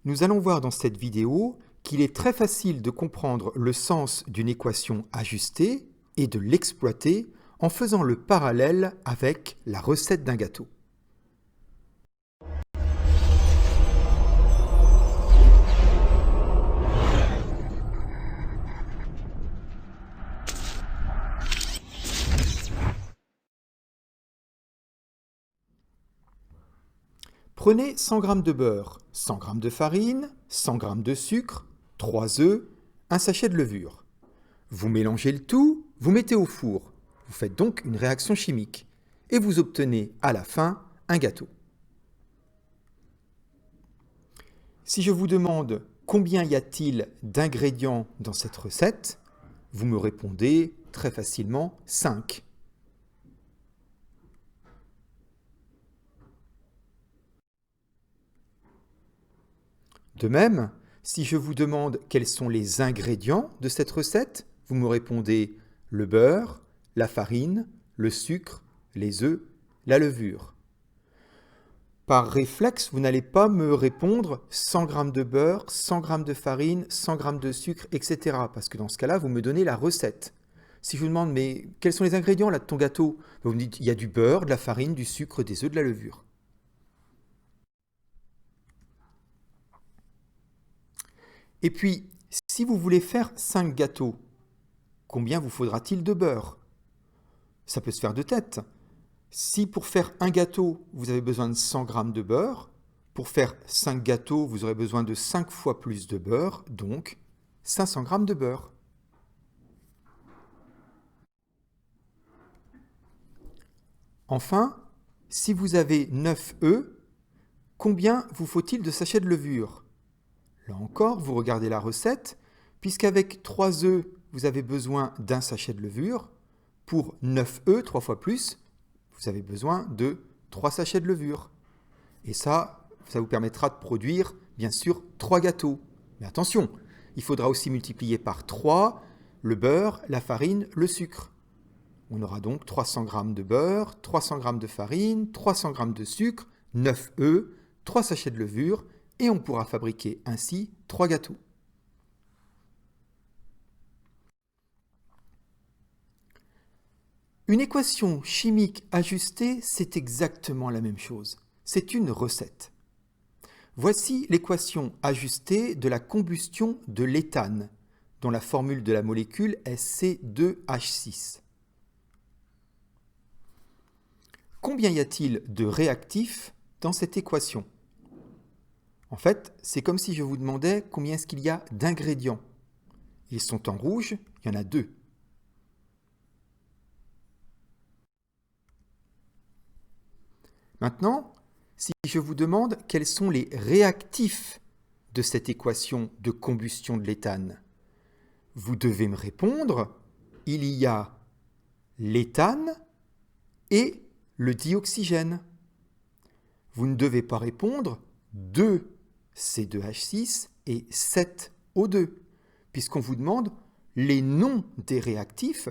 Nous allons voir dans cette vidéo qu'il est très facile de comprendre le sens d'une équation ajustée et de l'exploiter en faisant le parallèle avec la recette d'un gâteau. Prenez 100 g de beurre, 100 g de farine, 100 g de sucre, 3 œufs, un sachet de levure. Vous mélangez le tout, vous mettez au four. Vous faites donc une réaction chimique et vous obtenez à la fin un gâteau. Si je vous demande combien y a-t-il d'ingrédients dans cette recette, vous me répondez très facilement 5. De même, si je vous demande quels sont les ingrédients de cette recette, vous me répondez le beurre, la farine, le sucre, les œufs, la levure. Par réflexe, vous n'allez pas me répondre 100 g de beurre, 100 g de farine, 100 g de sucre, etc. Parce que dans ce cas-là, vous me donnez la recette. Si je vous demande, mais quels sont les ingrédients là de ton gâteau? Vous me dites, il y a du beurre, de la farine, du sucre, des œufs, de la levure. Et puis, si vous voulez faire 5 gâteaux, combien vous faudra-t-il de beurre? Ça peut se faire de tête. Si pour faire un gâteau, vous avez besoin de 100 g de beurre, pour faire 5 gâteaux, vous aurez besoin de 5 fois plus de beurre, donc 500 g de beurre. Enfin, si vous avez 9 œufs, combien vous faut-il de sachets de levure? Là encore, vous regardez la recette, puisqu'avec 3 œufs, vous avez besoin d'un sachet de levure. Pour 9 œufs, 3 fois plus, vous avez besoin de 3 sachets de levure. Et ça vous permettra de produire, bien sûr, 3 gâteaux. Mais attention, il faudra aussi multiplier par 3 le beurre, la farine, le sucre. On aura donc 300 g de beurre, 300 g de farine, 300 g de sucre, 9 œufs, 3 sachets de levure, et on pourra fabriquer ainsi 3 gâteaux. Une équation chimique ajustée, c'est exactement la même chose. C'est une recette. Voici l'équation ajustée de la combustion de l'éthane, dont la formule de la molécule est C2H6. Combien y a-t-il de réactifs dans cette équation? En fait, c'est comme si je vous demandais combien est-ce qu'il y a d'ingrédients. Ils sont en rouge, il y en a 2. Maintenant, si je vous demande quels sont les réactifs de cette équation de combustion de l'éthane, vous devez me répondre, il y a l'éthane et le dioxygène. Vous ne devez pas répondre 2 C2H6 et 7 O2, puisqu'on vous demande les noms des réactifs.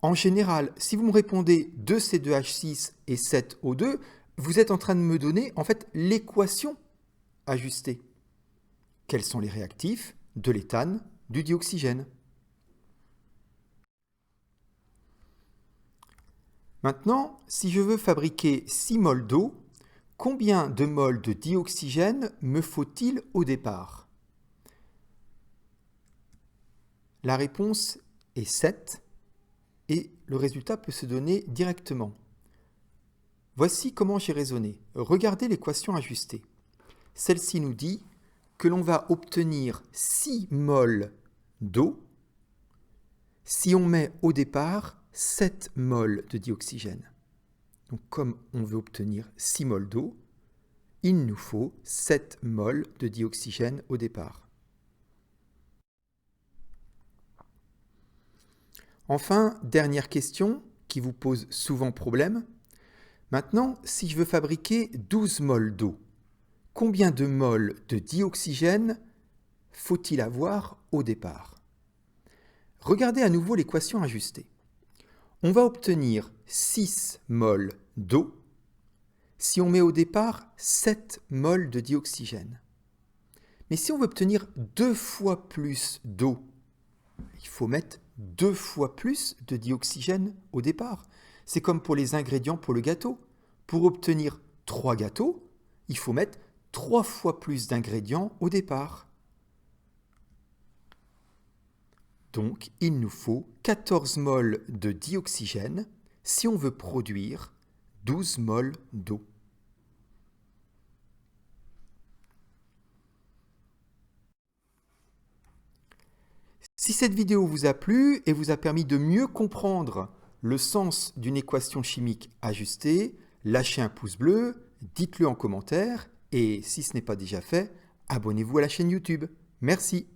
En général, si vous me répondez 2 C2H6 et 7 O2, vous êtes en train de me donner en fait l'équation ajustée. Quels sont les réactifs de l'éthane, du dioxygène? Maintenant, si je veux fabriquer 6 mols d'eau, combien de mols de dioxygène me faut-il au départ? La réponse est 7 et le résultat peut se donner directement. Voici comment j'ai raisonné. Regardez l'équation ajustée. Celle-ci nous dit que l'on va obtenir 6 mols d'eau si on met au départ 7 mols de dioxygène. Donc comme on veut obtenir 6 mols d'eau, il nous faut 7 mols de dioxygène au départ. Enfin, dernière question qui vous pose souvent problème. Maintenant, si je veux fabriquer 12 mols d'eau, combien de mols de dioxygène faut-il avoir au départ? Regardez à nouveau l'équation ajustée. On va obtenir 6 mols d'eau si on met au départ 7 mols de dioxygène. Mais si on veut obtenir 2 fois plus d'eau, il faut mettre 2 fois plus de dioxygène au départ. C'est comme pour les ingrédients pour le gâteau. Pour obtenir 3 gâteaux, il faut mettre 3 fois plus d'ingrédients au départ. Donc, il nous faut 14 moles de dioxygène si on veut produire 12 moles d'eau. Si cette vidéo vous a plu et vous a permis de mieux comprendre le sens d'une équation chimique ajustée, lâchez un pouce bleu, dites-le en commentaire et si ce n'est pas déjà fait, abonnez-vous à la chaîne YouTube. Merci.